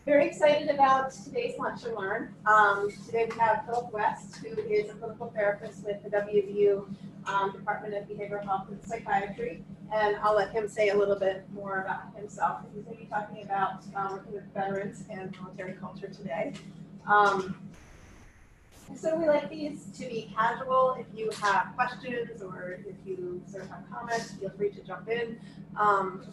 Very excited about today's Lunch and Learn. Today we have Philip West, who is a clinical therapist with the WVU Department of Behavioral Health and Psychiatry, and I'll let him say a little bit more about himself. He's going to be talking about working with veterans and military culture today. So we like these to be casual. If you have questions or if you sort of have comments, feel free to jump in.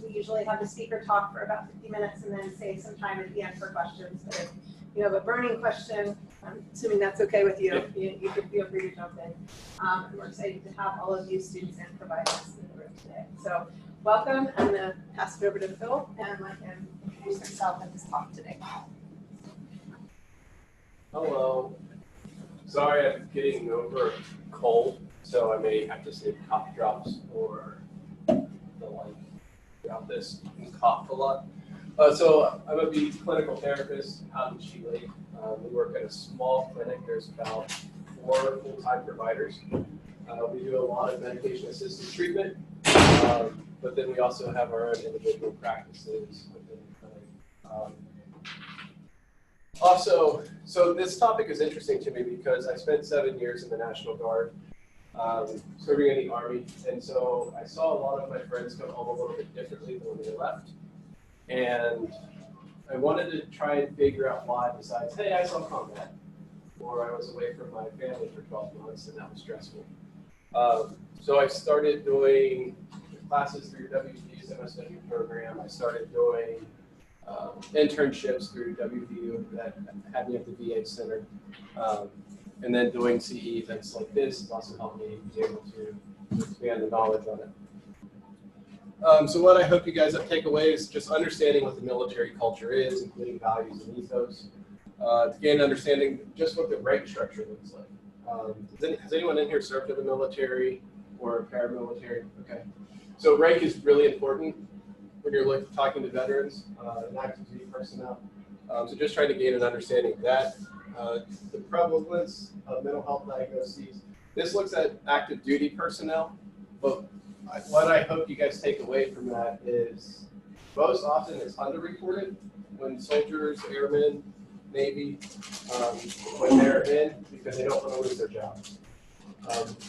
We usually have the speaker talk for about 50 minutes and then save some time at the end for questions. But if you have a burning question, I'm assuming that's okay with you, you can feel free to jump in. And we're excited to have all of you students and providers in the room today. So welcome. I'm going to pass it over to Phil and let him introduce himself and his talk today. Hello. Sorry, I'm getting over a cold, so I may have to save cough drops or the like throughout this and cough a lot. So I'm a clinical therapist out in Chile. We work at a small clinic. There's about 4 full-time providers. We do a lot of medication-assisted treatment, but then we also have our own individual practices within the clinic. Also, so this topic is interesting to me because I spent 7 years in the National Guard, serving in the Army, and so I saw a lot of my friends come home a little bit differently than when they left, and I wanted to try and figure out why, besides, hey, I saw combat, or I was away from my family for 12 months and that was stressful. So I started doing classes through WVU's MSW program. I started doing internships through WVU that had me at the VA Center, and then doing CE events like this has also helped me be able to expand the knowledge on it. So what I hope you guys take away is just understanding what the military culture is, including values and ethos, to gain understanding just what the rank structure looks like. Has anyone in here served in the military or paramilitary? Okay. So rank is really important when you're talking to veterans and active duty personnel. So just trying to gain an understanding of that. The prevalence of mental health diagnoses. This looks at active duty personnel, but what I hope you guys take away from that is most often it's underreported when soldiers, airmen, Navy, when they're in because they don't want to lose their jobs.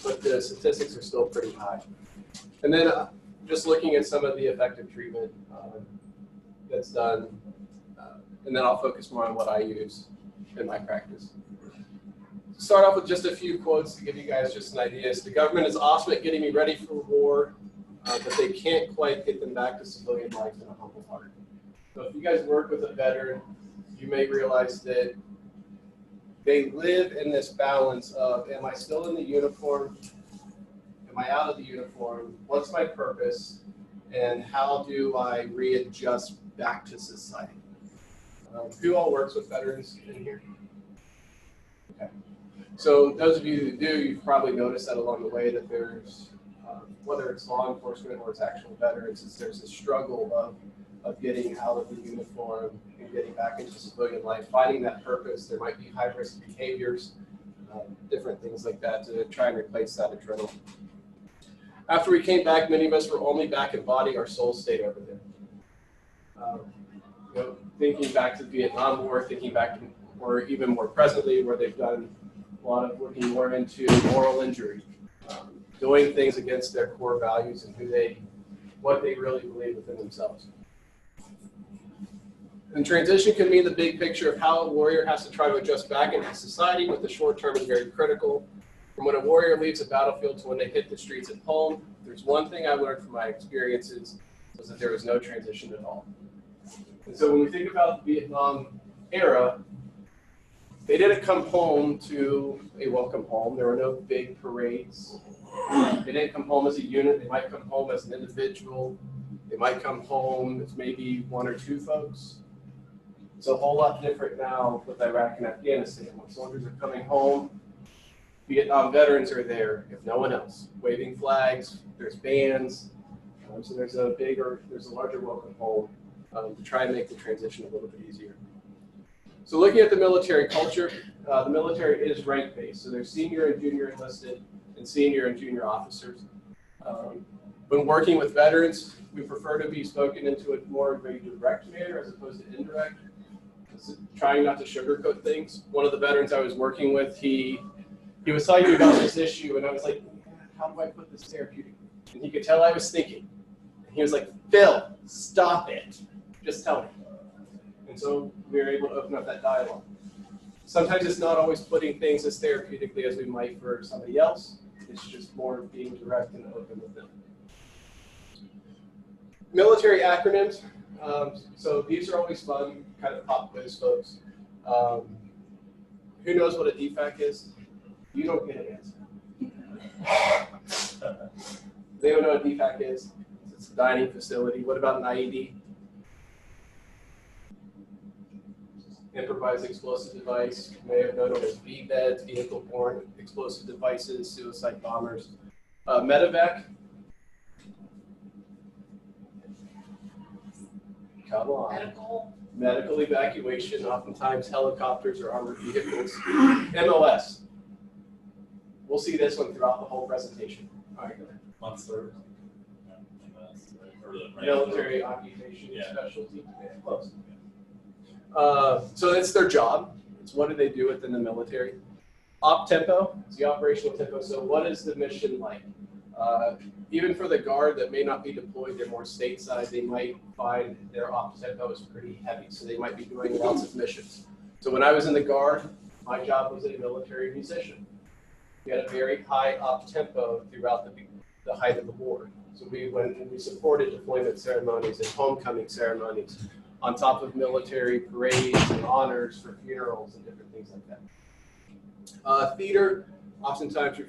But the statistics are still pretty high. And then just looking at some of the effective treatment that's done, and then I'll focus more on what I use in my practice. Start off with just a few quotes to give you guys just an idea. The government is awesome at getting me ready for war, but they can't quite get them back to civilian life in a humble heart. So if you guys work with a veteran, you may realize that they live in this balance of, am I still in the uniform? Am I out of the uniform? What's my purpose? And how do I readjust back to society? Who all works with veterans in here? Okay. So those of you who do, you've probably noticed that along the way that there's, whether it's law enforcement or it's actual veterans, there's a struggle of getting out of the uniform and getting back into civilian life, finding that purpose. There might be high-risk behaviors, different things like that to try and replace that adrenaline. After we came back, many of us were only back in body, our souls stayed over there. Thinking back to the Vietnam War, thinking back to, or even more presently, where they've done a lot of looking more into moral injury, doing things against their core values and what they really believe within themselves. And transition can mean the big picture of how a warrior has to try to adjust back into society, but the short term is very critical. From when a warrior leaves a battlefield to when they hit the streets at home, there's one thing I learned from my experiences was that there was no transition at all. And so when we think about the Vietnam era, they didn't come home to a welcome home. There were no big parades. They didn't come home as a unit. They might come home as an individual. They might come home as maybe 1 or 2 folks. It's a whole lot different now with Iraq and Afghanistan. When soldiers are coming home, Vietnam veterans are there, if no one else, waving flags, there's bands, so there's a larger welcome home to try and make the transition a little bit easier. So looking at the military culture, the military is rank-based, so there's senior and junior enlisted and senior and junior officers. When working with veterans, we prefer to be spoken into it more of a direct manner as opposed to indirect. trying not to sugarcoat things. One of the veterans I was working with, he was talking about this issue, and I was like, how do I put this therapeutically? And he could tell I was thinking. And he was like, Phil, stop it. Just tell me. And so we were able to open up that dialogue. Sometimes it's not always putting things as therapeutically as we might for somebody else. It's just more being direct and open with them. Military acronyms. So these are always fun, kind of pop quiz folks. Who knows what a DFAC is? You don't get an answer. They don't know what a DFAC is. It's a dining facility. What about an IED? Improvised explosive device. You may have known them as V-beds, vehicle-borne explosive devices, suicide bombers. Medevac. Come on. Medical evacuation, oftentimes helicopters or armored vehicles. MOS. We'll see this one throughout the whole presentation. All right, go ahead. Monster. Military occupation specialty. Yeah, close. So that's their job. It's what do they do within the military. Op tempo is the operational tempo. So what is the mission like? Even for the Guard that may not be deployed, they're more stateside, they might find their op tempo is pretty heavy. So they might be doing lots of missions. So when I was in the Guard, my job was a military musician. We had a very high op tempo throughout the height of the war. So we went and we supported deployment ceremonies and homecoming ceremonies on top of military parades and honors for funerals and different things like that. Theater, oftentimes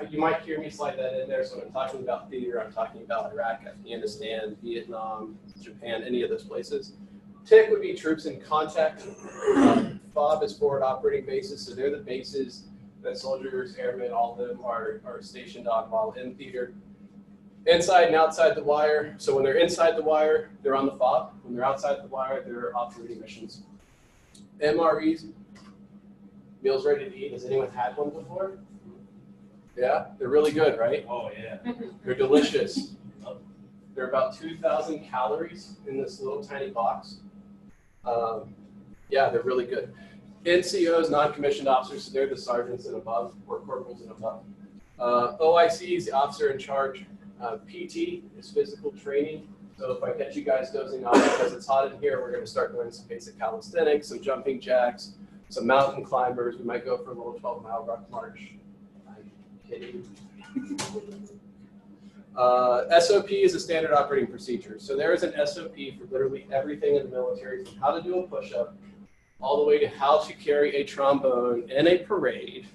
you might hear me slide that in there. So when I'm talking about theater, I'm talking about Iraq, Afghanistan, Vietnam, Japan, any of those places. TIC would be troops in contact. FOB is forward operating bases. So they're the bases that soldiers, airmen, all of them are stationed on while in theater. Inside and outside the wire. So when they're inside the wire, they're on the FOB. When they're outside the wire, they're operating missions. MREs, meals ready to eat. Has anyone had one before? Yeah, they're really good, right? Oh, yeah. They're delicious. They're about 2,000 calories in this little tiny box. Yeah, they're really good. NCOs, non-commissioned officers, so they're the sergeants and above, or corporals and above. OIC is the officer in charge. PT is physical training. So if I catch you guys dozing off because it's hot in here, we're going to start doing some basic calisthenics, some jumping jacks, some mountain climbers. We might go for a little 12-mile ruck march. I'm kidding. SOP is a standard operating procedure. So there is an SOP for literally everything in the military, from how to do a push-up, all the way to how to carry a trombone in a parade,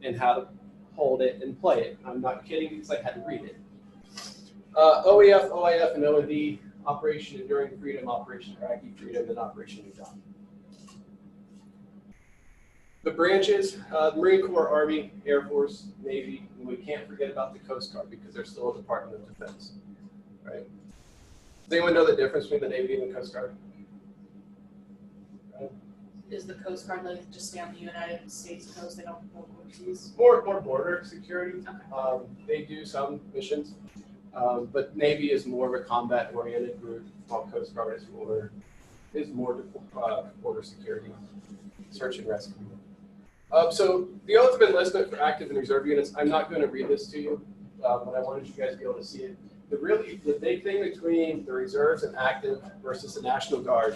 and how to hold it and play it. I'm not kidding because I had to read it. OEF, OIF, and OED, Operation Enduring Freedom, Operation Iraqi Freedom, and Operation New Dawn. The branches, Marine Corps, Army, Air Force, Navy, and we can't forget about the Coast Guard because they're still a Department of Defense, right? Does anyone know the difference between the Navy and the Coast Guard? Right? Is the Coast Guard like just stay on the United States coast? They don't go overseas? More border security. Okay. They do some missions. But Navy is more of a combat-oriented group, while Coast Guard is more border security, search and rescue. So the oath of enlistment for active and reserve units, I'm not going to read this to you, but I wanted you guys to be able to see it. The big thing between the reserves and active versus the National Guard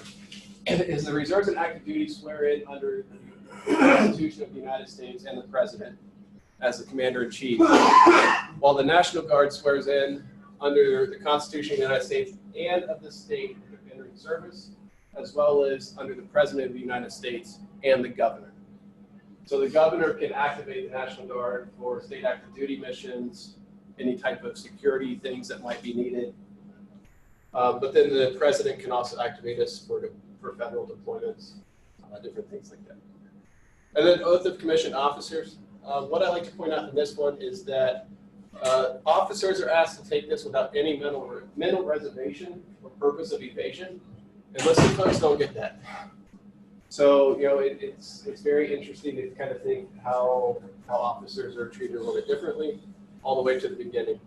is the reserves and active duty swear in under the Constitution of the United States and the President as the Commander-in-Chief, while the National Guard swears in under the Constitution of the United States and of the state they're entering service, as well as under the President of the United States and the Governor. So the Governor can activate the National Guard for state active duty missions, any type of security things that might be needed. But then the President can also activate us for federal deployments, different things like that. And then oath of commissioned officers. What I like to point out in this one is that officers are asked to take this without any mental reservation or purpose of evasion. Enlisted folks don't get that. So, you know, it's very interesting to kind of think how officers are treated a little bit differently all the way to the beginning.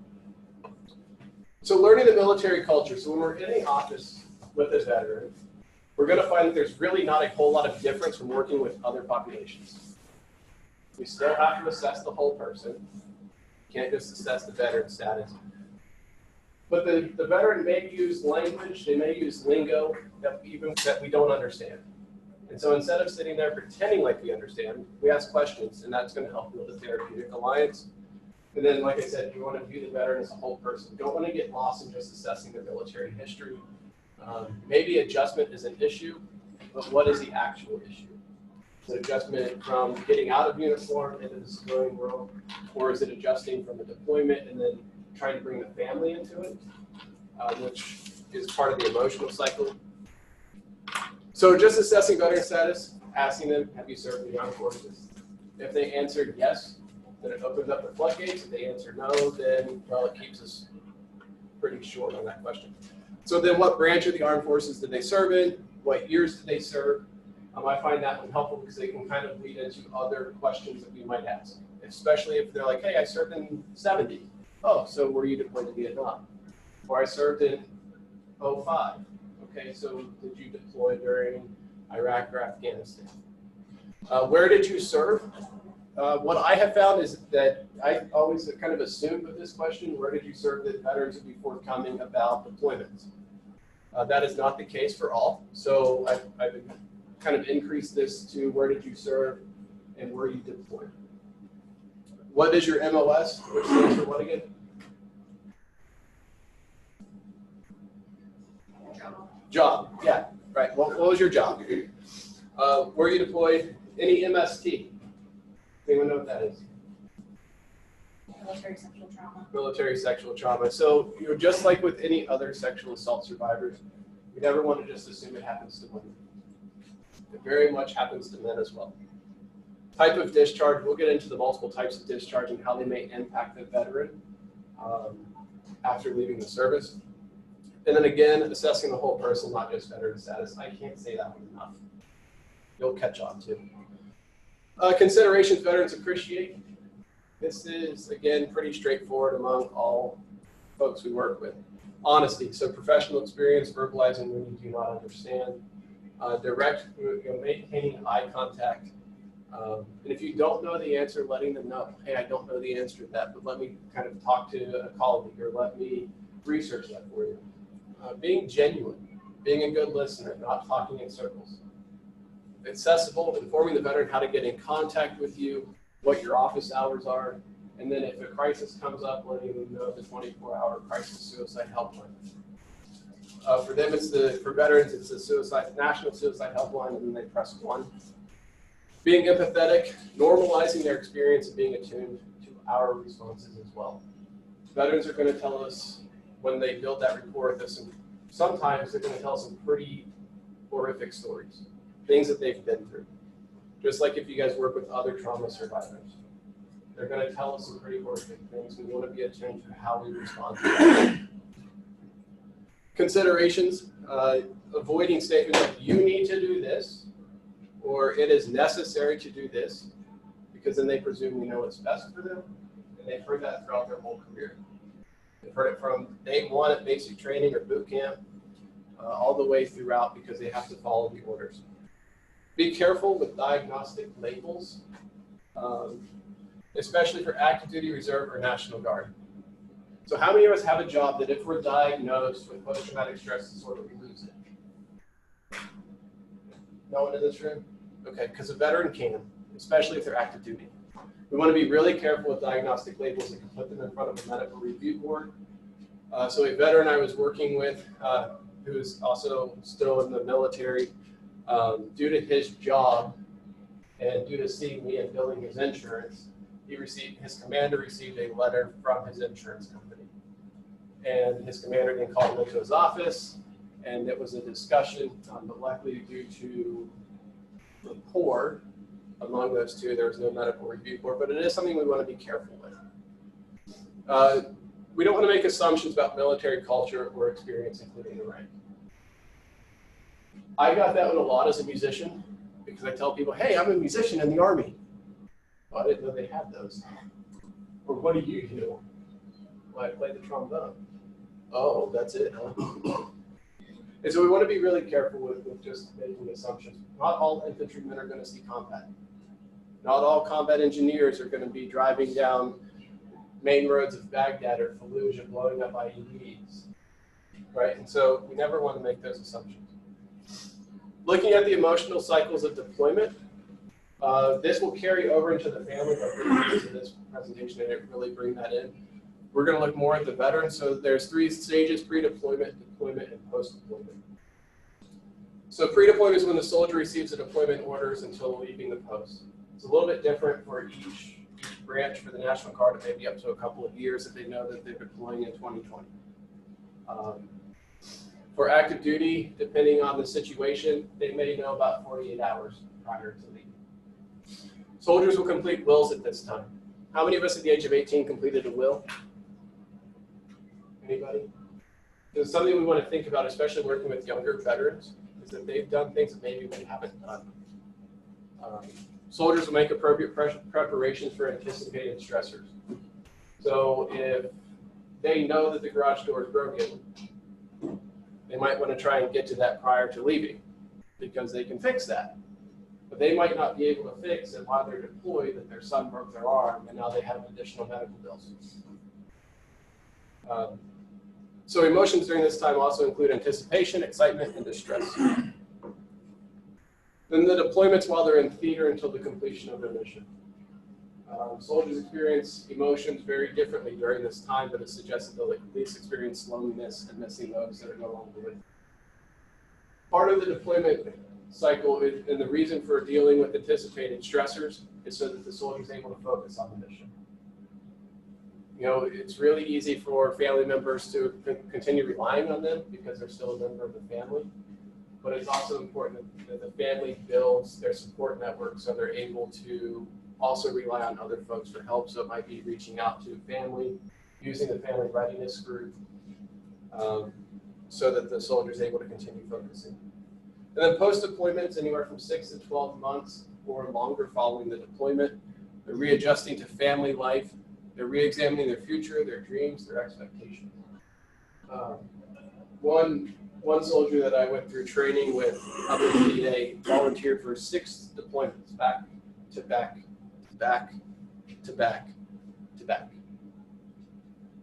So learning the military culture. So when we're in the office with a veteran, we're going to find that there's really not a whole lot of difference from working with other populations. We still have to assess the whole person. You can't just assess the veteran status. But the veteran may use language, they may use lingo that we don't understand. And so instead of sitting there pretending like we understand, we ask questions, and that's going to help build a therapeutic alliance. And then, like I said, you want to view the veteran as a whole person. You don't want to get lost in just assessing their military history. Maybe adjustment is an issue, but what is the actual issue? Is it adjustment from getting out of uniform into the civilian world, or is it adjusting from the deployment and then trying to bring the family into it, which is part of the emotional cycle? So just assessing veteran status, asking them, have you served in the armed forces? If they answered yes, then it opens up the floodgates. If they answer no, then, well, it keeps us pretty short on that question. So then what branch of the armed forces did they serve in? What years did they serve? I find that one helpful because they can kind of lead into other questions that we might ask, especially if they're like, hey, I served in 70. Oh, so were you deployed to Vietnam? Or I served in 05. Okay, so did you deploy during Iraq or Afghanistan? Where did you serve? What I have found is that I always kind of assumed with this question, where did you serve, that veterans would be forthcoming about deployments. That is not the case for all. So I've kind of increased this to where did you serve and where you deployed. What is your MOS? Which stands for what again? Job, yeah, right. What was your job? Were you deployed? Any MST? Anyone know what that is? Military sexual trauma. Military sexual trauma. So, just like with any other sexual assault survivors, we never want to just assume it happens to women. It very much happens to men as well. Type of discharge, we'll get into the multiple types of discharge and how they may impact the veteran after leaving the service. And then again, assessing the whole person, not just veteran status. I can't say that one enough. You'll catch on too. Considerations veterans appreciate. This is, again, pretty straightforward among all folks we work with. Honesty, so professional experience, verbalizing when you do not understand. Direct, maintaining eye contact. And if you don't know the answer, letting them know, hey, I don't know the answer to that, but let me kind of talk to a colleague or let me research that for you. Being genuine, being a good listener, not talking in circles. Accessible, informing the veteran how to get in contact with you, what your office hours are, and then if a crisis comes up, letting them know the 24-hour crisis suicide helpline. For them, for veterans, it's the National Suicide Helpline, and then they press 1. Being empathetic, normalizing their experience and being attuned to our responses as well. Veterans are going to tell us when they build that rapport with us, and sometimes they're going to tell some pretty horrific stories, things that they've been through. Just like if you guys work with other trauma survivors, they're going to tell us some pretty horrific things. We want to be attuned to how we respond to that. Considerations, avoiding statements like you need to do this, or it is necessary to do this, because then they presume we know what's best for them, and they've heard that throughout their whole career. They've heard it from day 1 at basic training or boot camp, all the way throughout, because they have to follow the orders. Be careful with diagnostic labels, especially for active duty, reserve, or National Guard. So how many of us have a job that if we're diagnosed with post-traumatic stress disorder, we lose it? No one in this room? Okay, because a veteran can, especially if they're active duty. We want to be really careful with diagnostic labels and can put them in front of a medical review board. So a veteran I was working with, who is also still in the military, due to his job and due to seeing me and billing his insurance, his commander received a letter from his insurance company. And his commander then called him into his office, and it was a discussion, but luckily due to rapport among those two, there was no medical review board, but it is something we want to be careful with. We don't want to make assumptions about military culture or experience, including the rank. I got that one a lot as a musician, because I tell people, hey, I'm a musician in the Army. Well, I didn't know they had those. Or what do you do? Well, I play the trombone. Oh, that's it, huh? And so we want to be really careful with just making assumptions. Not all infantrymen are going to see combat. Not all combat engineers are going to be driving down main roads of Baghdad or Fallujah blowing up IEDs, right? And so we never want to make those assumptions. Looking at the emotional cycles of deployment, this will carry over into the family, but we're going to use this presentation and really bring that in. We're going to look more at the veterans. So there's 3 stages: pre-deployment, deployment, and post-deployment. So pre-deployment is when the soldier receives the deployment orders until leaving the post. It's a little bit different for each branch. For the National Guard, it may be up to a couple of years if they know that they're deploying in 2020. For active duty, depending on the situation, they may know about 48 hours prior to leaving. Soldiers will complete wills at this time. How many of us at the age of 18 completed a will? Anybody? It's something we want to think about, especially working with younger veterans, is that they've done things that maybe we haven't done. Soldiers will make appropriate preparations for anticipated stressors. So if they know that the garage door is broken, they might want to try and get to that prior to leaving because they can fix that. But they might not be able to fix it while they're deployed, that their son broke their arm and now they have additional medical bills. So emotions during this time also include anticipation, excitement, and distress. Then the deployments while they're in theater until the completion of their mission. Soldiers experience emotions very differently during this time, but it's suggested they'll at least experience loneliness and missing those that are no longer with them. Part of the deployment cycle is, and the reason for dealing with anticipated stressors is so that the soldier is able to focus on the mission. You know, it's really easy for family members to continue relying on them because they're still a member of the family. But it's also important that the family builds their support network so they're able to also rely on other folks for help. So it might be reaching out to family, using the family readiness group, so that the soldier is able to continue focusing. And then post-deployments, anywhere from 6 to 12 months or longer following the deployment. They're readjusting to family life. They're re-examining their future, their dreams, their expectations. One soldier that I went through training with up in the VA volunteered for 6 deployments, back to back to back to back to back.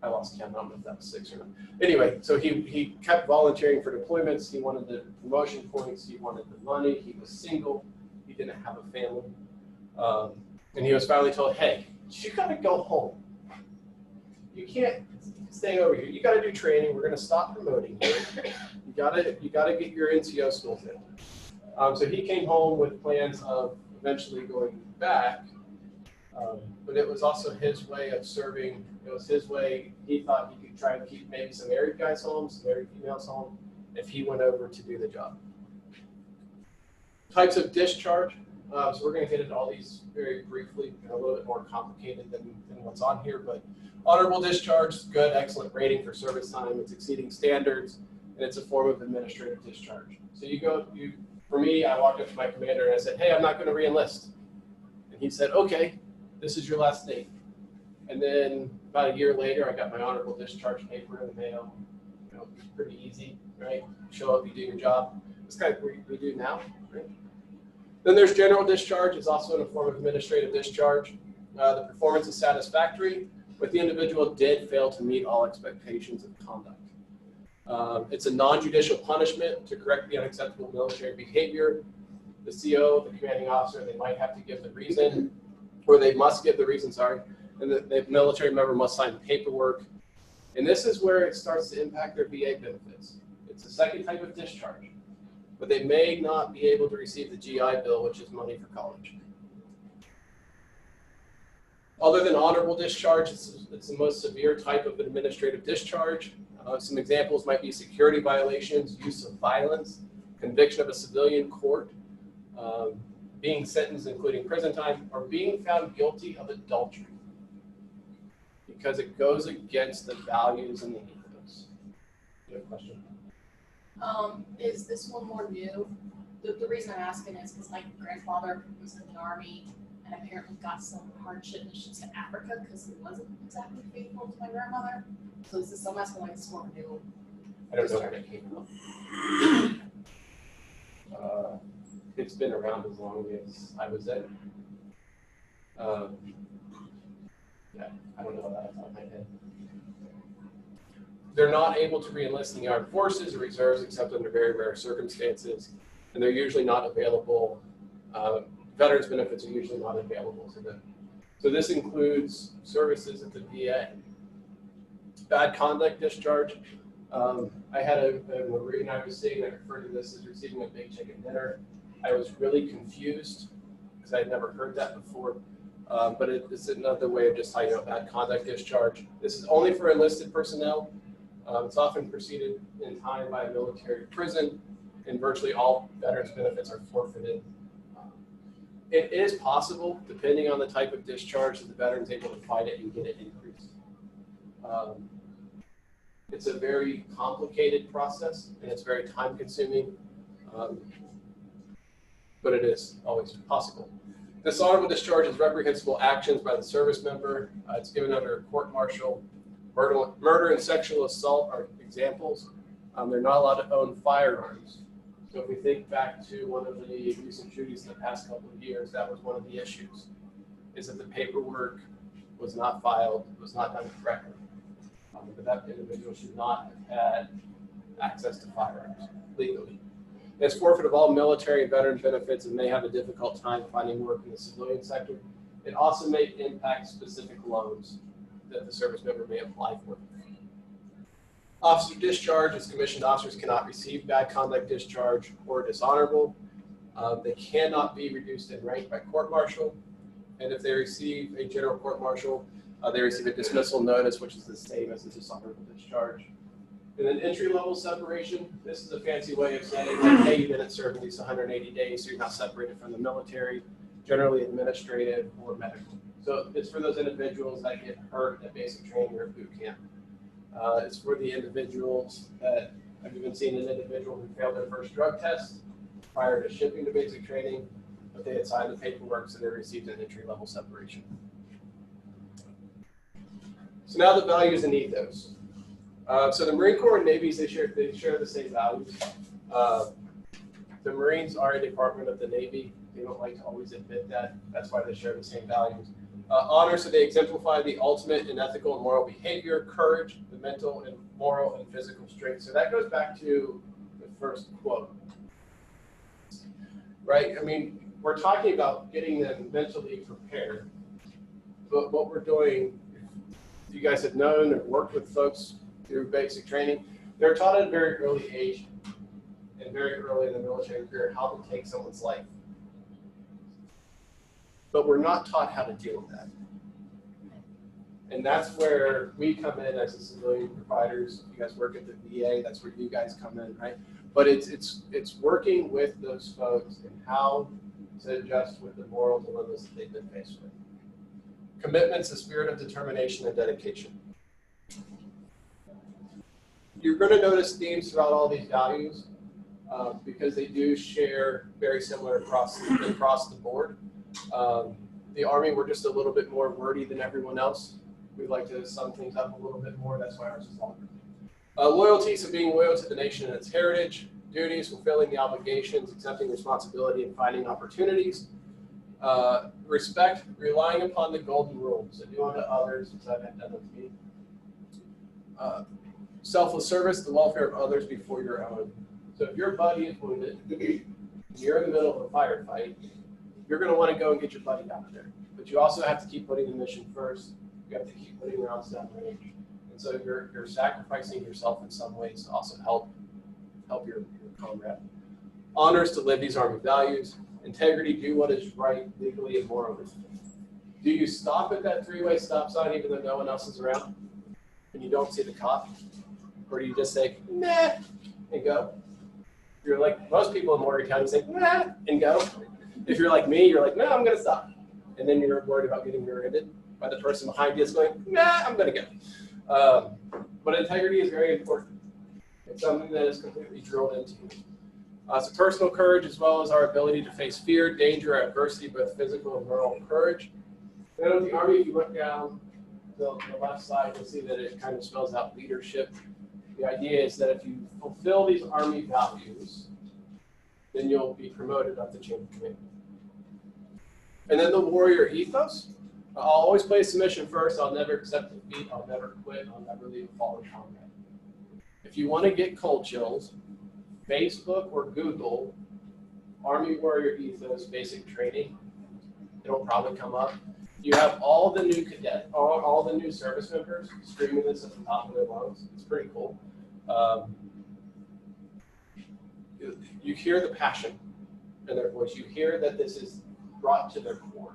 I lost count. I don't know if that was 6 or not. Anyway, so he kept volunteering for deployments. He wanted the promotion points. He wanted the money. He was single. He didn't have a family. And he was finally told, hey, you got to go home. You can't stay over here. You got to do training. We're going to stop promoting you. You got to get your NCO skills in. So he came home with plans of eventually going back. But it was also his way of serving. It was his way. He thought he could try and keep maybe some married guys home, some married females home, if he went over to do the job. Types of discharge. So we're going to get into all these very briefly. They're a little bit more complicated than what's on here. But honorable discharge, good, excellent rating for service time. It's exceeding standards, and it's a form of administrative discharge. So for me, I walked up to my commander and I said, hey, I'm not going to re-enlist. And he said, okay, this is your last date. And then about a year later, I got my honorable discharge paper in the mail. You know, it's pretty easy, right? You show up, you do your job. It's kind of what we do now, right? Then there's general discharge. It's also in a form of administrative discharge. The performance is satisfactory, but the individual did fail to meet all expectations of conduct. It's a non-judicial punishment to correct the unacceptable military behavior. The CO, the commanding officer, they might have to give the reason, or they must give the reason, sorry, and the military member must sign paperwork. And this is where it starts to impact their VA benefits. It's the second type of discharge, but they may not be able to receive the GI Bill, which is money for college. Other than honorable discharge, it's the most severe type of administrative discharge. Some examples might be security violations, use of violence, conviction of a civilian court, being sentenced, including prison time, or being found guilty of adultery, because it goes against the values and the ethos. You have a question? Is this one more new? The reason I'm asking is because my grandfather was in the Army and apparently got some hardship missions to Africa because he wasn't exactly faithful to my grandmother. So is this, I'm asking like this more new? I don't know when it came out. It's been around as long as I was in. Yeah, I don't know that off the top of my head. They're not able to re-enlist in the armed forces or reserves except under very rare circumstances, and they're usually not available. Veterans benefits are usually not available to them. So this includes services at the VA. Bad conduct discharge. I had a Marine I was seeing that referred to this as receiving a big chicken dinner. I was really confused because I'd never heard that before. But it's another way of just talking about bad conduct discharge. This is only for enlisted personnel. It's often preceded in time by a military prison, and virtually all veterans benefits are forfeited. It is possible, depending on the type of discharge, that the veteran's able to fight it and get it increased. It's a very complicated process, and it's very time-consuming, but it is always possible. Dishonorable discharge is reprehensible actions by the service member. It's given under a court-martial. Murder and sexual assault are examples. They're not allowed to own firearms. So if we think back to one of the recent shootings in the past couple of years, that was one of the issues, is that the paperwork was not filed, was not done correctly. But that individual should not have had access to firearms legally. It's forfeit of all military and veteran benefits and may have a difficult time finding work in the civilian sector. It also may impact specific loans that the service member may apply for. Officer discharge is commissioned officers cannot receive bad conduct discharge or dishonorable. They cannot be reduced in rank by court-martial. And if they receive a general court-martial, they receive a dismissal notice, which is the same as the dishonorable discharge. And then entry-level separation, this is a fancy way of saying, like, hey, you didn't serve at least 180 days, so you're not separated from the military, generally administrative or medical. So it's for those individuals that get hurt at basic training or boot camp. It's for the individuals that, I've even seen an individual who failed their first drug test prior to shipping to basic training, but they had signed the paperwork, so they received an entry-level separation. So now the values and ethos. So the Marine Corps and Navies, they share the same values. The Marines are a department of the Navy. They don't like to always admit that. That's why they share the same values. Honor, so they exemplify the ultimate in ethical and moral behavior, courage, the mental and moral and physical strength. So that goes back to the first quote, right? I mean, we're talking about getting them mentally prepared, but what we're doing, if you guys have known or worked with folks through basic training, they're taught at a very early age and very early in the military career how to take someone's life. But we're not taught how to deal with that. And that's where we come in as a civilian providers. You guys work at the VA, that's where you guys come in, right? But it's working with those folks and how to adjust with the moral dilemmas that they've been faced with. Commitment's a spirit of determination and dedication. You're going to notice themes throughout all these values because they do share very similar across the board. The Army, we're just a little bit more wordy than everyone else. We like to sum things up a little bit more. That's why ours is longer. Loyalty, so being loyal to the nation and its heritage. Duties, fulfilling the obligations, accepting responsibility, and finding opportunities. Respect, relying upon the golden rule. So do unto others as I've done unto me. Selfless service, the welfare of others before your own. So if your buddy is wounded, you're in the middle of a firefight, you're going to want to go and get your buddy out there. But you also have to keep putting the mission first. You have to keep putting rounds down range. And so you're sacrificing yourself in some ways to also help your comrade. Honors, to live these Army values. Integrity, do what is right legally and morally. Do you stop at that three-way stop sign even though no one else is around and you don't see the cop? Or do you just say, nah, and go? If you're like most people in Morgan County, say, nah, and go. If you're like me, you're like, no, I'm going to stop. And then you're worried about getting rear-ended by the person behind you is going, nah, I'm going to go. But integrity is very important. It's something that is completely drilled into you. So personal courage, as well as our ability to face fear, danger, or adversity, both physical and moral courage. And then with the Army, if you look down the left side, you'll see that it kind of spells out leadership. The idea is that if you fulfill these Army values, then you'll be promoted up the chain of command. And then the warrior ethos. I'll always play submission first. I'll never accept defeat. I'll never quit. I'll never leave a fallen comrade. If you want to get cold chills, Facebook or Google Army Warrior Ethos basic training. It'll probably come up. You have all the new cadet, all the new service members screaming this at the top of their lungs. It's pretty cool. You hear the passion in their voice. You hear that this is brought to their core.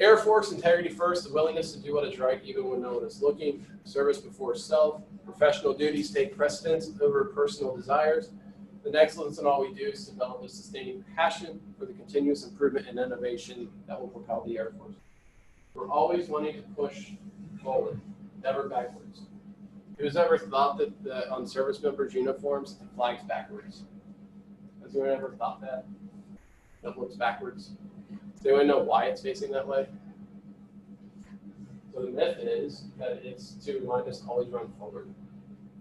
Air Force, integrity first, the willingness to do what is right even when no one is looking. Service before self. Professional duties take precedence over personal desires. The excellence in all we do is develop a sustaining passion for the continuous improvement and innovation that will propel the Air Force. We're always wanting to push forward, never backwards. Who's ever thought that on service members' uniforms, the flag's backwards? Has anyone ever thought that? That looks backwards? Does anyone know why it's facing that way? So the myth is that it's to remind us to always run forward.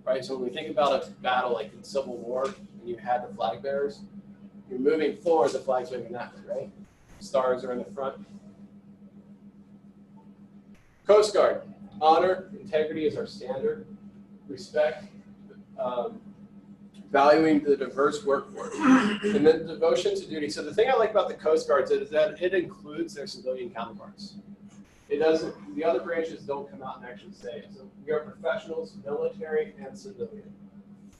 Right, so when we think about a battle like in Civil War, and you had the flag bearers, you're moving forward, the flag's moving that way, right? Stars are in the front. Coast Guard, honor, integrity is our standard. Respect, valuing the diverse workforce, and then devotion to duty. So the thing I like about the Coast Guards is that it includes their civilian counterparts. It doesn't, the other branches don't come out and actually say it. So we are professionals, military and civilian,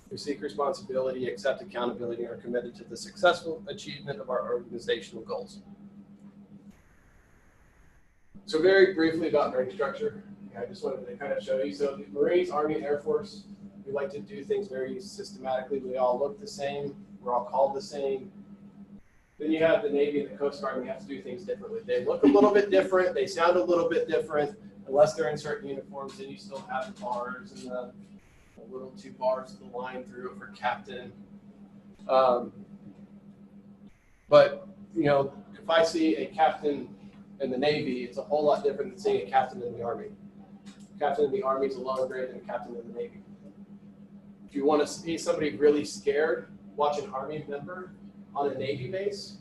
who seek responsibility, accept accountability, and are committed to the successful achievement of our organizational goals. So very briefly about rank structure. I just wanted to kind of show you. So the Marines, Army, Air Force, we like to do things very systematically. We all look the same. We're all called the same. Then you have the Navy and the Coast Guard, and we have to do things differently. They look a little bit different. They sound a little bit different. Unless they're in certain uniforms, then you still have the bars and the little 2 bars of the line through it for captain. But, you know, if I see a captain in the Navy, it's a whole lot different than seeing a captain in the Army. A captain in the Army is a lower grade than a captain in the Navy. If you want to see somebody really scared, watch an Army member on a Navy base,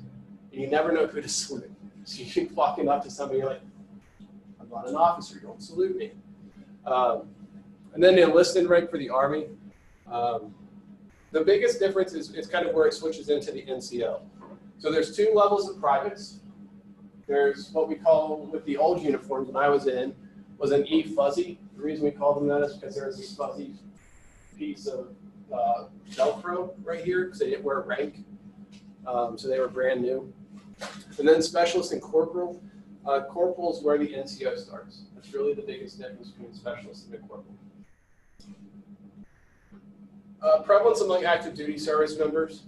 and you never know who to salute. So you keep walking up to somebody, you're like, I'm not an officer, you don't salute me. And then the enlisted rank for the Army. The biggest difference is kind of where it switches into the NCO. So there's 2 levels of privates. There's what we call, with the old uniforms when I was in, was an E fuzzy. The reason we call them that is because there's this fuzzy piece of Velcro right here, because they didn't wear rank. So they were brand new. And then specialist and corporal. Corporal is where the NCO starts. That's really the biggest difference between specialist and a corporal. Prevalence among active duty service members.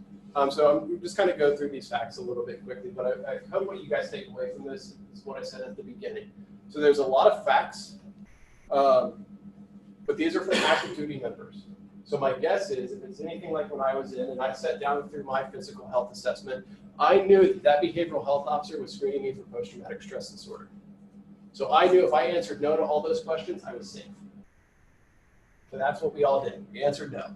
So I'm just kind of go through these facts a little bit quickly, but I hope what you guys take away from this is what I said at the beginning. So there's a lot of facts, but these are for active duty members. So my guess is, if it's anything like when I was in and I sat down through my physical health assessment, I knew that behavioral health officer was screening me for post-traumatic stress disorder. So I knew if I answered no to all those questions, I was safe. So that's what we all did. We answered no.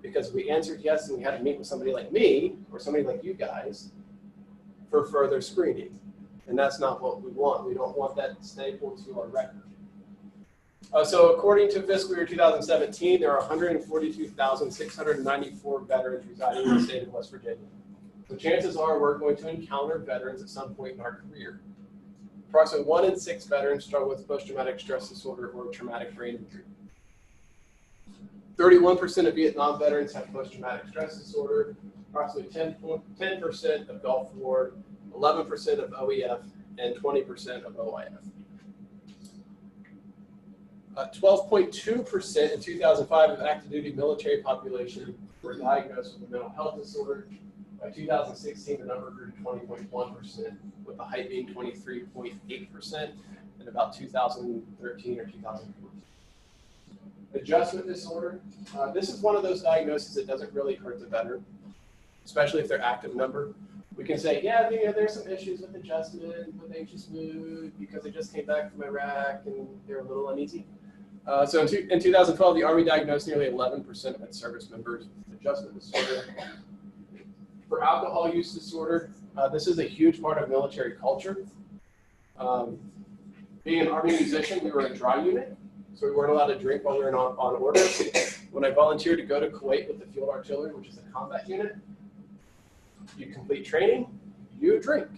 Because we answered yes and we had to meet with somebody like me or somebody like you guys for further screening. And that's not what we want. We don't want that stapled to our record. So according to fiscal year 2017, there are 142,694 veterans residing in the state of West Virginia. So chances are we're going to encounter veterans at some point in our career. Approximately 1 in 6 veterans struggle with post-traumatic stress disorder or traumatic brain injury. 31% of Vietnam veterans have post-traumatic stress disorder, approximately 10% of Gulf War, 11% of OEF, and 20% of OIF. 12.2% in 2005 of active duty military population were diagnosed with a mental health disorder. By 2016, the number grew to 20.1%, with the height being 23.8% in about 2013 or 2014. Adjustment disorder. This is one of those diagnoses that doesn't really hurt the veteran, especially if they're active member. We can say, yeah, there's some issues with adjustment, with anxious mood, because they just came back from Iraq and they're a little uneasy. So in 2012, the Army diagnosed nearly 11% of its service members with adjustment disorder. For alcohol use disorder, this is a huge part of military culture. Being an Army musician, we were a dry unit, so we weren't allowed to drink while we were on order. When I volunteered to go to Kuwait with the Field Artillery, which is a combat unit, you complete training, you drink.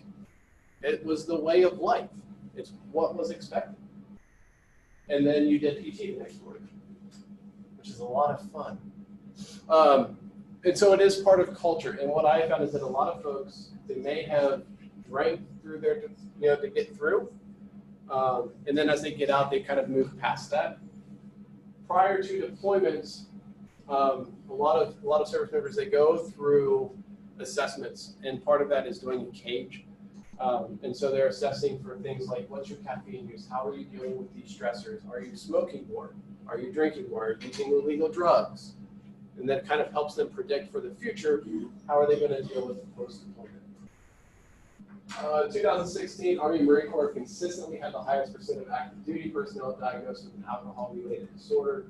It was the way of life. It's what was expected. And then you did PT the next morning, which is a lot of fun. And so it is part of culture. And what I found is that a lot of folks, they may have drank through their, to get through. And then as they get out, they kind of move past that. Prior to deployments, a lot of service members, they go through assessments, and part of that is doing a cage. And so they're assessing for things like, what's your caffeine use? How are you dealing with these stressors? Are you smoking more? Are you drinking more? Are you using illegal drugs? And that kind of helps them predict for the future, how are they going to deal with post-deployment. 2016, Army Marine Corps consistently had the highest percent of active duty personnel diagnosed with an alcohol-related disorder.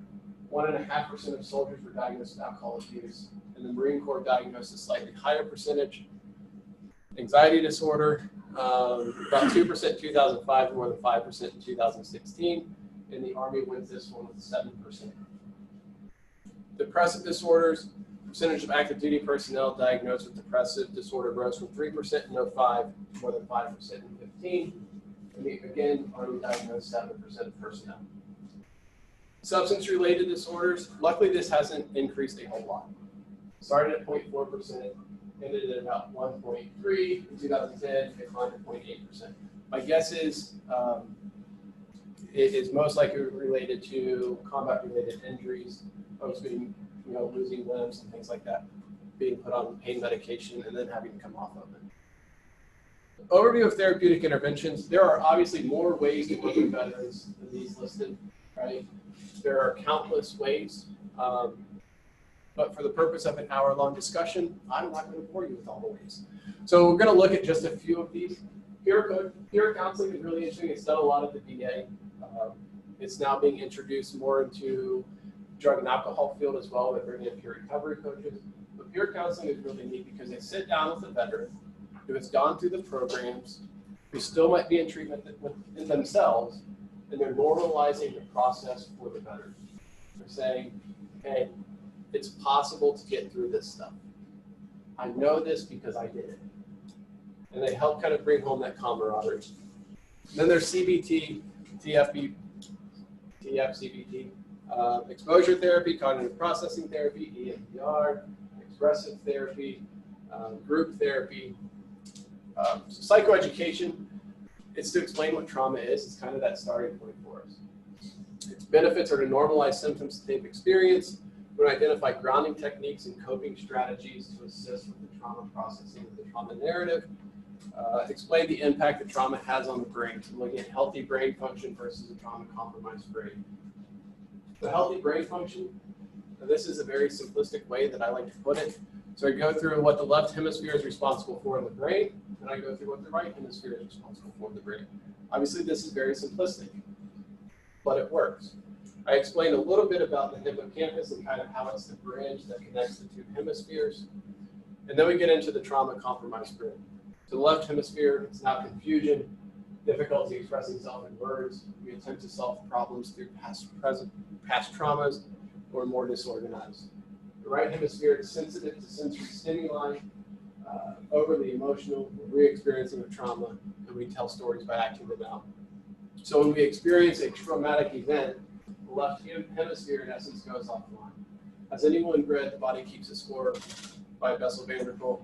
1.5% of soldiers were diagnosed with alcohol abuse, and the Marine Corps diagnosed a slightly higher percentage. Anxiety disorder, about 2% in 2005, more than 5% in 2016, and the Army wins this one with 7%. Depressive disorders, percentage of active duty personnel diagnosed with depressive disorder rose from 3% in 05 to more than 5% in 15. And again, Army diagnosed 7% of personnel. Substance-related disorders, luckily this hasn't increased a whole lot. Started at 0.4%, ended at about 1.3 in 2010, declined to 0.8%. My guess is it is most likely related to combat-related injuries, folks being, losing limbs and things like that, being put on pain medication and then having to come off of it. Overview of therapeutic interventions. There are obviously more ways to work with veterans than these listed, right? There are countless ways, but for the purpose of an hour-long discussion, I'm not going to bore you with all the ways. So we're going to look at just a few of these. Peer counseling is really interesting. It's done a lot at the VA. It's now being introduced more into drug and alcohol field as well. They're bringing in peer recovery coaches. But peer counseling is really neat because they sit down with a veteran who has gone through the programs, who still might be in treatment in themselves, and they're normalizing the process for the veteran. They're saying, hey, it's possible to get through this stuff. I know this because I did it. And they help kind of bring home that camaraderie. And then there's CBT, CBT, exposure therapy, cognitive processing therapy, EMDR, expressive therapy, group therapy, psychoeducation. It's to explain what trauma is. It's kind of that starting point for us. Its benefits are to normalize symptoms that they've experienced. We're going to identify grounding techniques and coping strategies to assist with the trauma processing of the trauma narrative. Explain the impact that trauma has on the brain. So looking at healthy brain function versus a trauma-compromised brain. The healthy brain function, this is a very simplistic way that I like to put it. So I go through what the left hemisphere is responsible for in the brain, and I go through what the right hemisphere is responsible for in the brain. Obviously, this is very simplistic, but it works. I explained a little bit about the hippocampus and kind of how it's the bridge that connects the two hemispheres. And then we get into the trauma-compromised brain. So the left hemisphere, it's now confusion, difficulty expressing self in words. We attempt to solve problems through past traumas, or more disorganized. The right hemisphere is sensitive to sensory stimuli, overly emotional, re-experiencing of trauma, and we tell stories by acting them out. So when we experience a traumatic event, the left hemisphere in essence goes offline. Has anyone read The Body Keeps a Score by Bessel van der Kolk?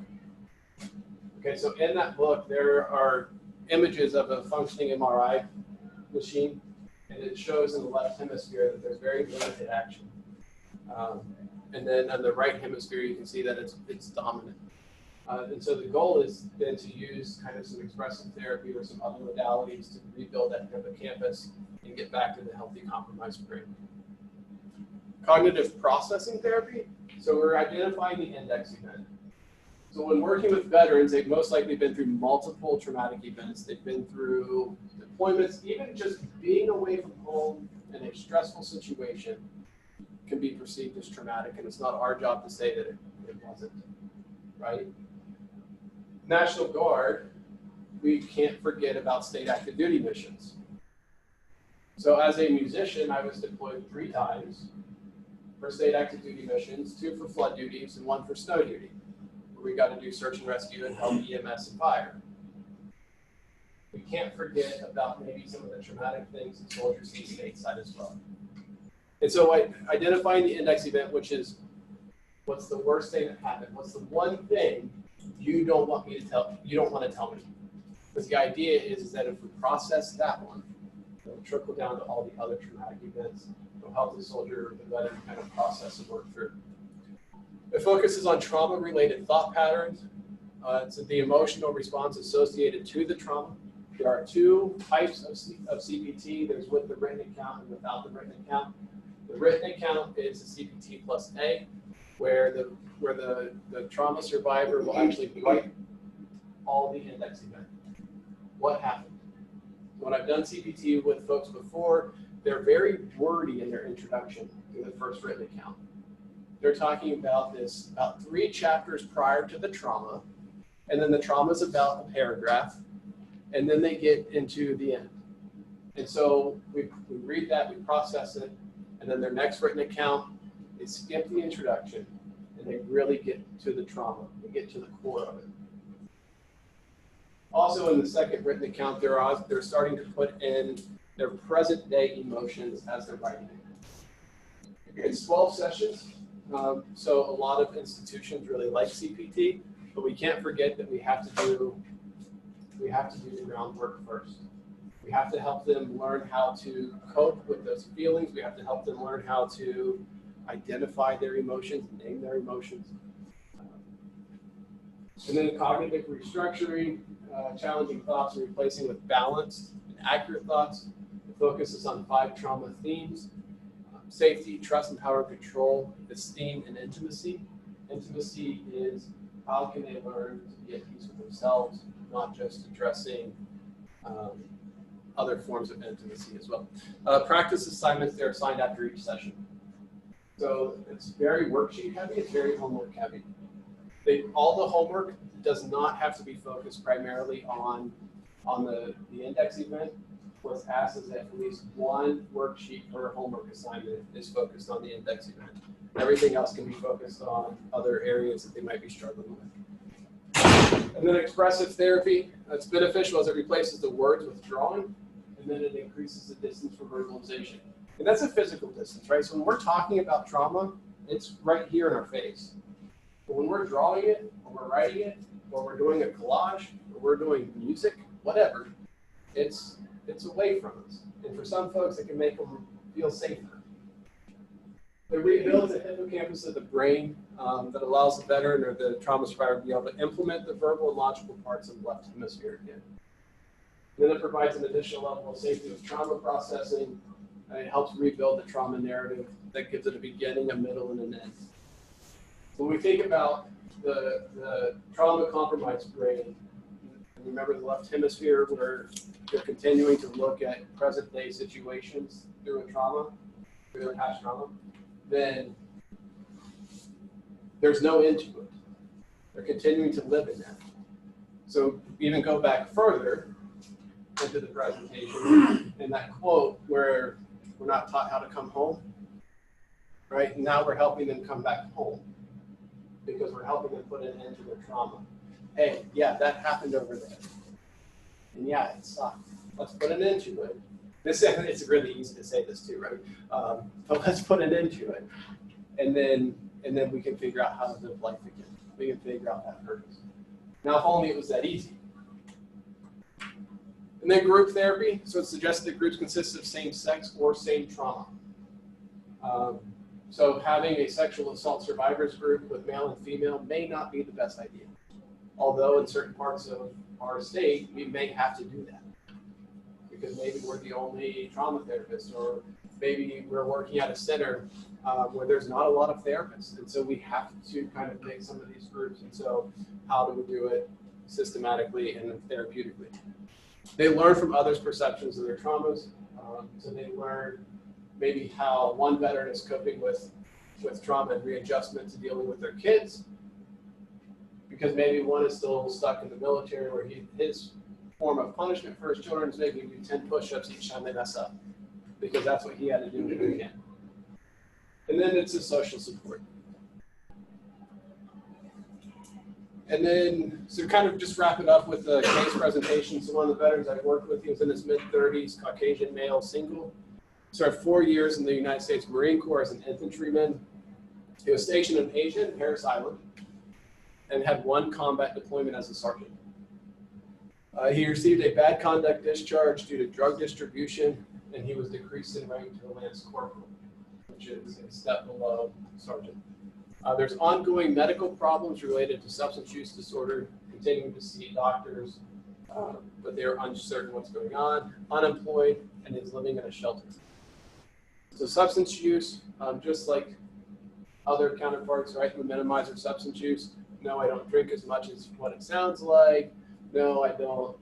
Okay, so in that book, there are images of a functioning MRI machine, and it shows in the left hemisphere that there's very limited action. And then on the right hemisphere, you can see that it's dominant. And so the goal is then to use kind of some expressive therapy or some other modalities to rebuild that hippocampus and get back to the healthy compromised brain. Cognitive processing therapy. So we're identifying the index event. So when working with veterans, they've most likely been through multiple traumatic events. They've been through deployments, even just being away from home in a stressful situation can be perceived as traumatic, and it's not our job to say that it wasn't, right? National Guard, we can't forget about state active duty missions. So as a musician, I was deployed 3 times for state active duty missions, 2 for flood duties and 1 for snow duty, where we got to do search and rescue and help EMS and fire. We can't forget about maybe some of the traumatic things that soldiers see stateside as well. And so identifying the index event, which is what's the worst thing that happened? What's the one thing you don't want me to tell, you don't want to tell me? Because the idea is that if we process that one, it'll trickle down to all the other traumatic events. It'll help the soldier or the veteran kind of process and work through. It focuses on trauma-related thought patterns. It's the emotional response associated to the trauma. There are 2 types of CPT. There's with the written account and without the written account. The written account is a CPT plus A, where the trauma survivor will actually write all the index event. What happened? When I've done CPT with folks before, they're very wordy in their introduction to the first written account. They're talking about this about 3 chapters prior to the trauma, and then the trauma is about a paragraph, and then they get into the end. And so we read that, we process it, and then their next written account, they skip the introduction, and they really get to the trauma. They get to the core of it. Also in the second written account, they're starting to put in their present day emotions as they're writing it. It's 12 sessions, so a lot of institutions really like CPT, but we can't forget that we have to do the groundwork first. We have to help them learn how to cope with those feelings. We have to help them learn how to identify their emotions, name their emotions. And then the cognitive restructuring, challenging thoughts and replacing with balanced and accurate thoughts. The focus is on 5 trauma themes: safety, trust and power, control, esteem, and intimacy. Intimacy is how can they learn to be at peace with themselves, not just addressing other forms of intimacy as well. Practice assignments, they're assigned after each session. So it's very worksheet heavy, it's very homework heavy. All the homework does not have to be focused primarily on the index event. What's asked is that at least 1 worksheet per homework assignment is focused on the index event. Everything else can be focused on other areas that they might be struggling with. And then expressive therapy, it's beneficial as it replaces the words with drawing, and then it increases the distance from verbalization. And that's a physical distance, right? So when we're talking about trauma, it's right here in our face. But when we're drawing it, or we're writing it, or we're doing a collage, or we're doing music, whatever, it's away from us. And for some folks, it can make them feel safer. It rebuilds the hippocampus of the brain that allows the veteran or the trauma survivor to be able to implement the verbal and logical parts of the left hemisphere again. And then it provides an additional level of safety with trauma processing. It helps rebuild the trauma narrative that gives it a beginning, a middle, and an end. When we think about the trauma-compromised brain, remember the left hemisphere where you're continuing to look at present-day situations through a trauma, through their past trauma, then there's no end to it. They're continuing to live in that. So even go back further into the presentation, in that quote where we're not taught how to come home, right? And now we're helping them come back home because we're helping them put an end to their trauma. Hey, yeah, that happened over there. And yeah, it sucked. Let's put an end to it. It's really easy to say this too, right? But let's put an end to it. And then we can figure out how to live life again. We can figure out that purpose. Now, if only it was that easy. And then group therapy. So it's suggested that groups consist of same sex or same trauma. So having a sexual assault survivors group with male and female may not be the best idea. Although in certain parts of our state, we may have to do that. Because maybe we're the only trauma therapist, or maybe we're working at a center where there's not a lot of therapists. And so we have to kind of make some of these groups. And so how do we do it systematically and therapeutically? They learn from others' perceptions of their traumas. So they learn maybe how one veteran is coping with trauma and readjustment to dealing with their kids, because maybe one is still stuck in the military where his form of punishment for his children is maybe do 10 push-ups each time they mess up, because that's what he had to do in boot camp. And then it's a social support. And then, so kind of just wrap it up with the case presentation. So one of the veterans I worked with, he was in his mid-30s, Caucasian male, single. Served 4 years in the United States Marine Corps as an infantryman. He was stationed in Asia and Parris Island and had 1 combat deployment as a sergeant. He received a bad conduct discharge due to drug distribution, and he was decreased in rank to a lance corporal, which is a step below sergeant. There's ongoing medical problems related to substance use disorder, continuing to see doctors, but they're uncertain what's going on, unemployed, and is living in a shelter. So substance use, just like other counterparts, right, who minimize their substance use. No, I don't drink as much as what it sounds like. No, I don't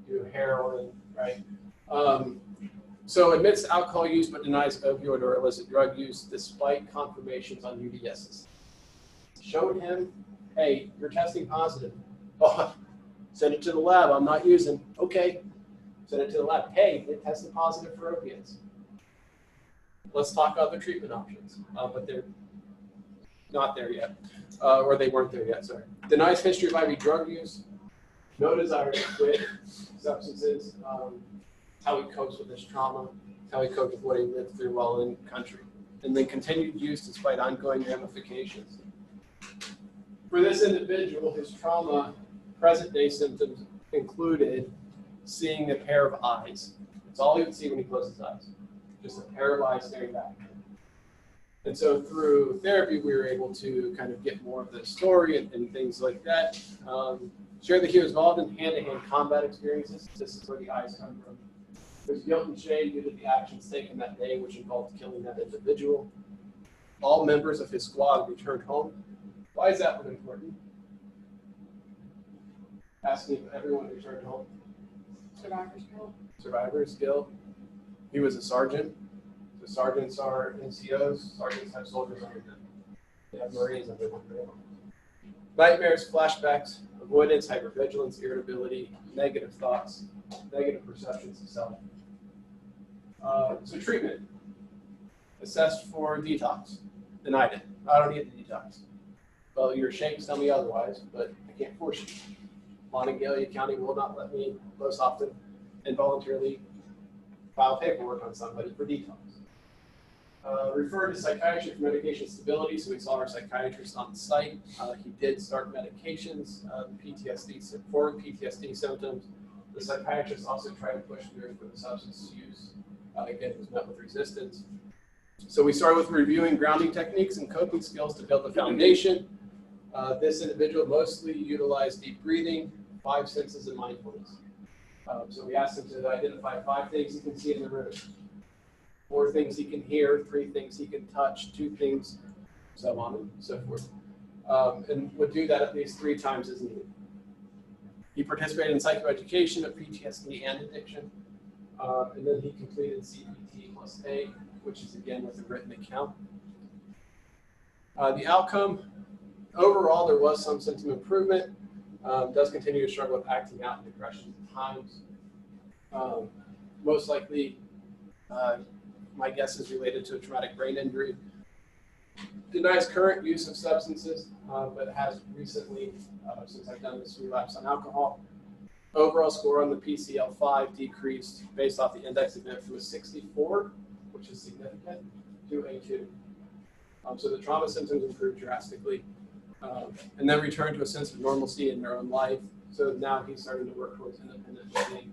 do heroin, right? So admits alcohol use but denies opioid or illicit drug use despite confirmations on UDSs. Showed him, hey, you're testing positive. Oh, send it to the lab, I'm not using. Okay, send it to the lab. Hey, it tested positive for opiates. Let's talk other treatment options, but they're not there yet, or they weren't there yet, sorry. Denies history of IV drug use. No desire to quit substances, how he copes with his trauma, how he copes with what he lived through while in country, and then continued use despite ongoing ramifications. For this individual, his trauma, present-day symptoms included seeing a pair of eyes. That's all he would see when he closed his eyes, just a pair of eyes staring back. And so through therapy, we were able to kind of get more of the story and things like that. Share that he was involved in hand-to-hand combat experiences. This is where the eyes come from. There's guilt and shame due to the actions taken that day, which involved killing that individual. All members of his squad returned home. Why is that one important? Asking if everyone returned home. Survivor's guilt. Survivor's guilt. He was a sergeant. So sergeants are NCOs. Sergeants have soldiers under them. They have Marines under them. Nightmares, flashbacks, avoidance, hypervigilance, irritability, negative thoughts, negative perceptions of self. So treatment. Assessed for detox. Denied it. I don't need the detox. Well, your shakes tell me otherwise, but I can't force you. Monongalia County will not let me, most often, involuntarily file paperwork on somebody for detox. Referred to psychiatry for medication stability, so we saw our psychiatrist on site. He did start medications, PTSD, for PTSD symptoms. The psychiatrist also tried to push through for the substance use. Again, it was met with resistance. So we started with reviewing grounding techniques and coping skills to build the foundation. This individual mostly utilized deep breathing, 5 senses, and mindfulness. So we asked him to identify 5 things he can see in the room, 4 things he can hear, 3 things he can touch, 2 things, so on and so forth. And would do that at least 3 times as needed. He participated in psychoeducation of PTSD and addiction. And then he completed CPT+A, which is again with a written account. The outcome, overall, there was some symptom improvement. Does continue to struggle with acting out and depression at times. Most likely, my guess is related to a traumatic brain injury. Denies current use of substances, but has recently, since I've done this, relapse on alcohol. Overall score on the PCL-5 decreased based off the index of it was 64, which is significant, to a 2. So the trauma symptoms improved drastically, and then returned to a sense of normalcy in their own life. So now he's starting to work towards independent living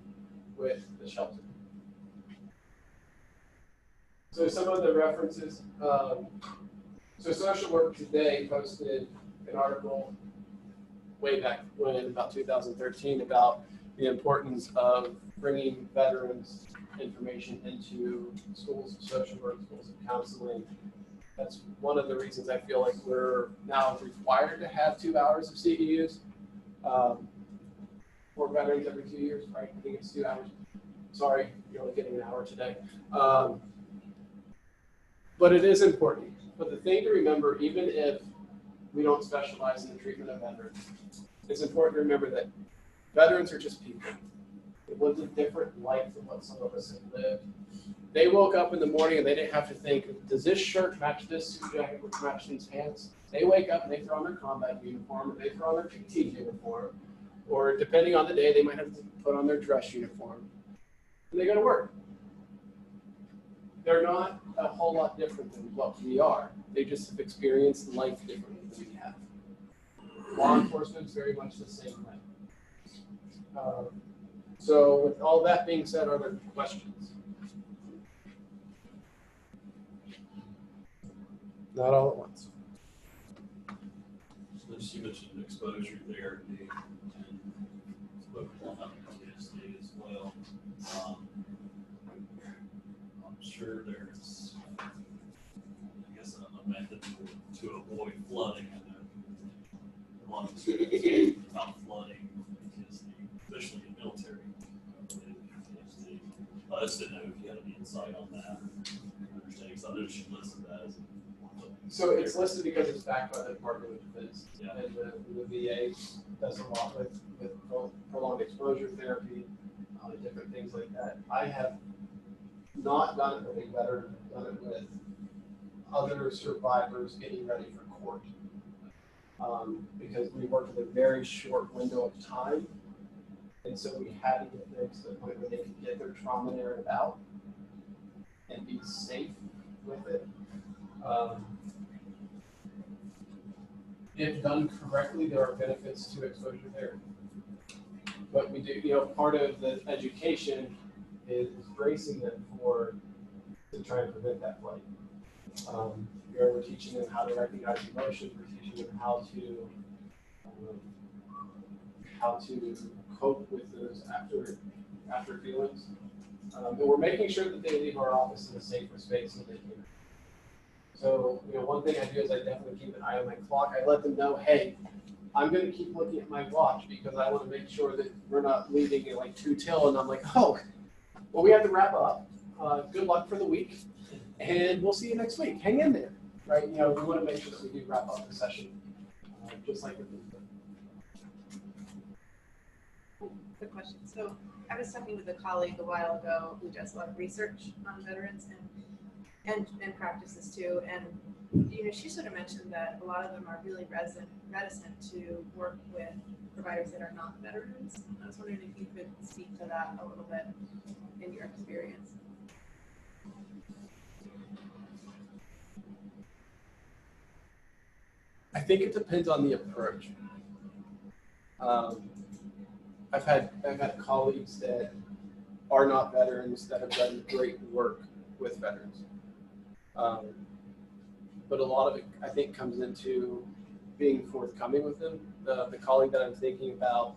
with the shelter. So some of the references. So Social Work Today posted an article way back when, about 2013, about the importance of bringing veterans information into schools of social work, schools of counseling. That's one of the reasons I feel like we're now required to have 2 hours of CEUs for veterans every 2 years, right? I think it's 2 hours. Sorry, you're only getting an hour today. But it is important. But the thing to remember, even if we don't specialize in the treatment of veterans, it's important to remember that veterans are just people. They lived a different life than what some of us have lived. They woke up in the morning and they didn't have to think, does this shirt match this suit jacket, which match these pants? They wake up and they throw on their combat uniform, or they throw on their PT uniform, or depending on the day, they might have to put on their dress uniform, and they go to work. They're not a whole lot different than what we are. They just have experienced life differently than we have. Law enforcement is very much the same way. So with all that being said, are there questions? Not all at once. So you mentioned exposure therapy and spoke about PTSD as well. I'm sure there's, I guess, a method to avoid flooding. I know a lot of students about flooding PTSD, especially in military PTSD. I just didn't know if you had any insight on that. Understanding, because I know she listed that as So it's listed because it's backed by the Department of Defense. Yeah. And the VA does a lot with prolonged exposure therapy, different things like that. I have not done it with a veteran, done it with other survivors getting ready for court. Because we worked with a very short window of time. And so we had to get them to the point where they could get their trauma narrative out and be safe with it. If done correctly, there are benefits to exposure therapy. But we do, part of the education is bracing them to try and prevent that flight. We're teaching them how to recognize emotions. We're teaching them how to cope with those after feelings. And we're making sure that they leave our office in a safer space so they can. So, one thing I do is I definitely keep an eye on my clock. I let them know, hey, I'm going to keep looking at my watch because I want to make sure that we're not leaving at like 2 till. And I'm like, oh, well, we have to wrap up. Good luck for the week. And we'll see you next week. Hang in there, right? We want to make sure that we do wrap up the session, just like with the. Good question. So I was talking with a colleague a while ago who does a lot of research on veterans and practices too. And she sort of mentioned that a lot of them are really reticent to work with providers that are not veterans. I was wondering if you could speak to that a little bit in your experience. I think it depends on the approach. I've had colleagues that are not veterans that have done great work with veterans. But a lot of it, I think, comes into being forthcoming with them. The colleague that I'm thinking about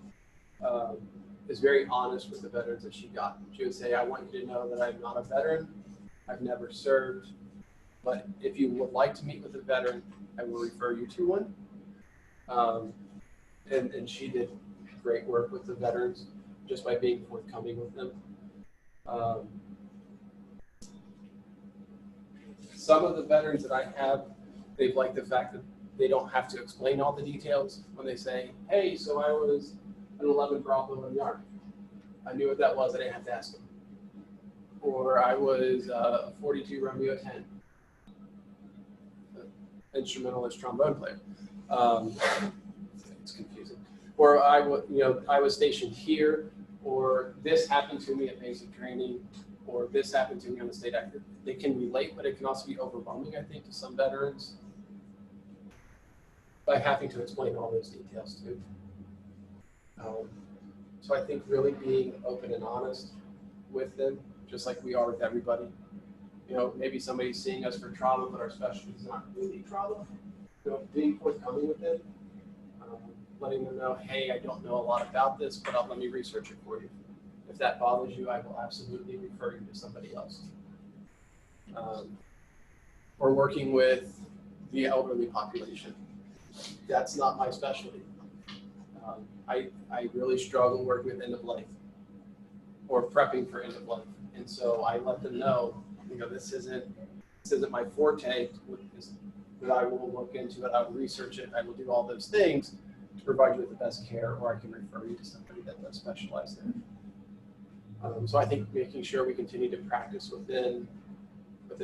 is very honest with the veterans that she got. She would say, I want you to know that I'm not a veteran. I've never served. But if you would like to meet with a veteran, I will refer you to one. And she did great work with the veterans just by being forthcoming with them. Some of the veterans that I have, they've liked the fact that they don't have to explain all the details when they say, hey, so I was an 11 Bravo in the Army. I knew what that was, I didn't have to ask them. Or I was a 42 Romeo 10. Instrumentalist trombone player. It's confusing. Or I was stationed here, or this happened to me at basic training, or this happened to me on the state active. They can relate, but it can also be overwhelming, I think, to some veterans by having to explain all those details too. So I think really being open and honest with them, just like we are with everybody. Maybe somebody's seeing us for trauma, but our specialty is not really trauma. Being forthcoming with them, letting them know, hey, I don't know a lot about this, but let me research it for you. If that bothers you, I will absolutely refer you to somebody else. Or working with the elderly population. That's not my specialty. I really struggle working with end of life or prepping for end of life. And so I let them know, this isn't this isn't my forte, that I will look into it, I will research it, I will do all those things to provide you with the best care, or I can refer you to somebody that does specialize there. So I think making sure we continue to practice within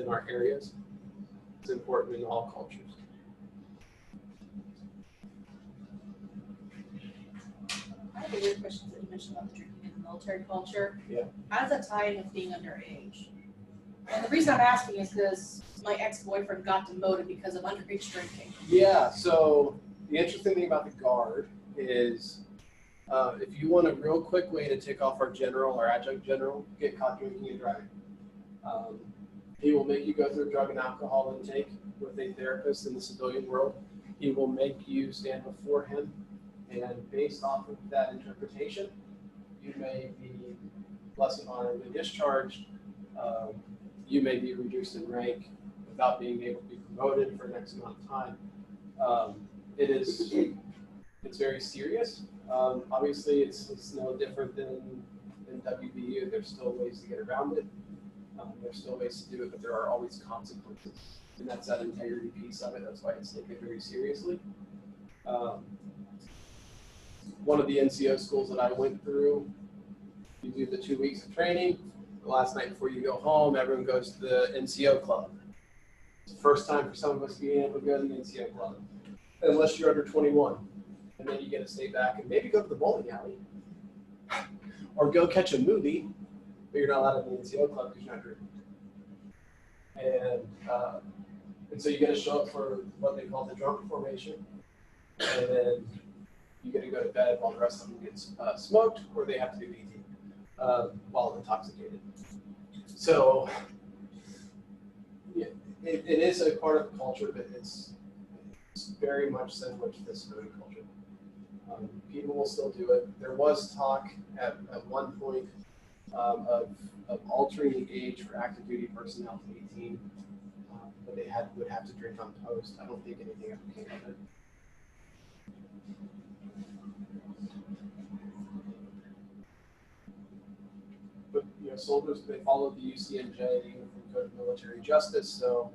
our areas is important in all cultures. I have a weird question that you mentioned about the drinking in the military culture. Yeah. How does that tie in with being underage? And the reason I'm asking is because my ex-boyfriend got demoted because of underage drinking. Yeah, so the interesting thing about the Guard is if you want a real quick way to tick off our general or adjunct general, get caught drinking and driving. He will make you go through drug and alcohol intake with a therapist in the civilian world. He will make you stand before him, and based off of that interpretation, you may be less honorably discharged. You may be reduced in rank without being able to be promoted for an X amount of time. It's very serious. Obviously, it's no different than WVU. There's still ways to get around it. There's still ways to do it, but there are always consequences. And that's that integrity piece of it. That's why it's taken very seriously. One of the NCO schools that I went through, you do the 2 weeks of training. The last night before you go home, everyone goes to the NCO club. It's the first time for some of us being able to go to the NCO club, unless you're under 21. And then you get to stay back and maybe go to the bowling alley or go catch a movie, but you're not allowed in the NCO club because you're not drinking. And so you get to show up for what they call the drunk formation, and then you get to go to bed while the rest of them get smoked, or they have to do PT while intoxicated. So yeah, it is a part of the culture, but it's very much similar to the civilian culture. People will still do it. There was talk at one point of altering the age for active duty personnel to 18, but they would have to drink on post. I don't think anything ever came of it. But soldiers, they follow the UCMJ, the Uniform Code of Military Justice. So,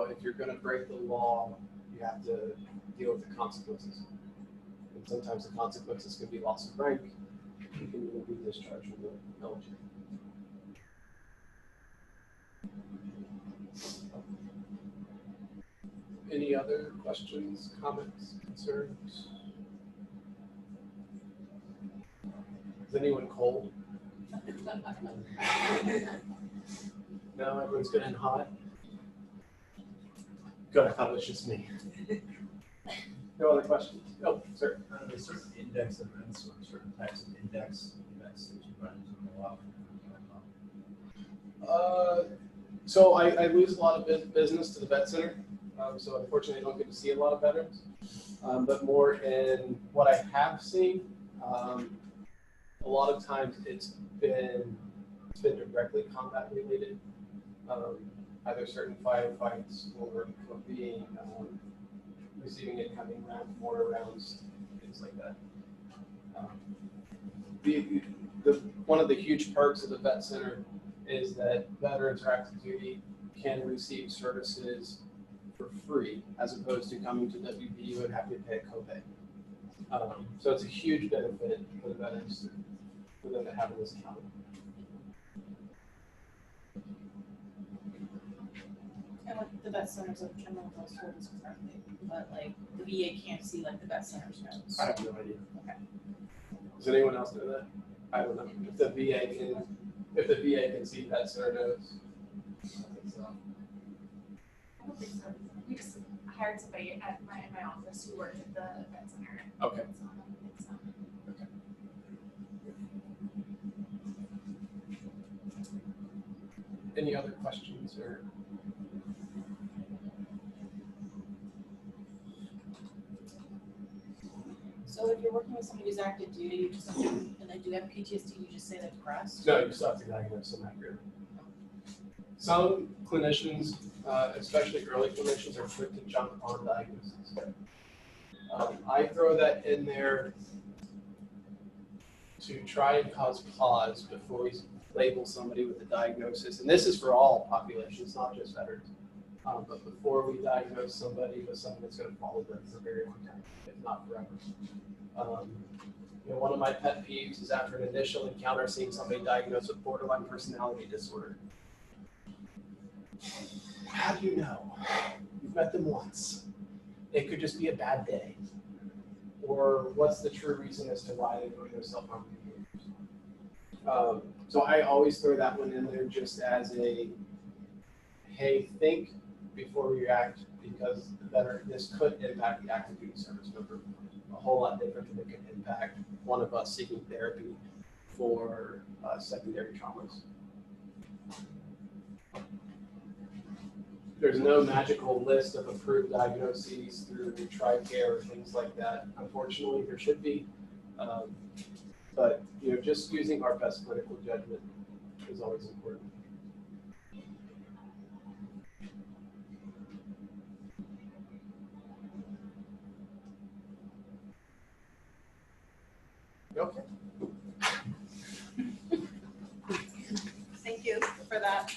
if you're going to break the law, you have to deal with the consequences. And sometimes the consequences can be loss of rank. You can even be discharged from the military. Any other questions, comments, concerns? Is anyone cold? No, everyone's good and hot. Good, I thought it was just me. No other questions? Oh, sir. There's certain index events or certain types of index events that you run into a lot. So I lose a lot of business to the vet center. So unfortunately, I don't get to see a lot of veterans. But more in what I have seen, a lot of times it's been directly combat related. Either certain firefights or being receiving incoming mortar rounds, things like that. One of the huge perks of the vet center is that veterans or active duty can receive services for free, as opposed to coming to WVU and having to pay a copay. So it's a huge benefit for the veterans for them to have in this county. And like the vet centers of general those tools currently, but like the VA can't see like the vet centers notes. I have no idea. Okay. Does anyone else know that? I don't know. If the VA can see vet center notes. I think so. I don't think so. We just hired somebody in my office who worked at the vet center. Okay. So I don't think so. Okay. Any other questions or? So if you're working with somebody who's active duty, you just and they do have PTSD, you just say they're depressed? No, you still have to diagnose them accurately. Some clinicians, especially early clinicians, are quick to jump on diagnosis. I throw that in there to try and cause pause before we label somebody with a diagnosis, and this is for all populations, not just veterans. But before we diagnose somebody with something that's going to follow them for a very long time, if not forever. One of my pet peeves is after an initial encounter seeing somebody diagnosed with borderline personality disorder. How do you know? You've met them once. It could just be a bad day. Or what's the true reason as to why they put those self-harm behaviors? So I always throw that one in there just as a, hey, think before we react, because this could impact the active duty service member a whole lot different than it could impact one of us seeking therapy for secondary traumas. There's no magical list of approved diagnoses through TRICARE or things like that. Unfortunately, there should be, but just using our best clinical judgment is always important. Okay. Thank you for that.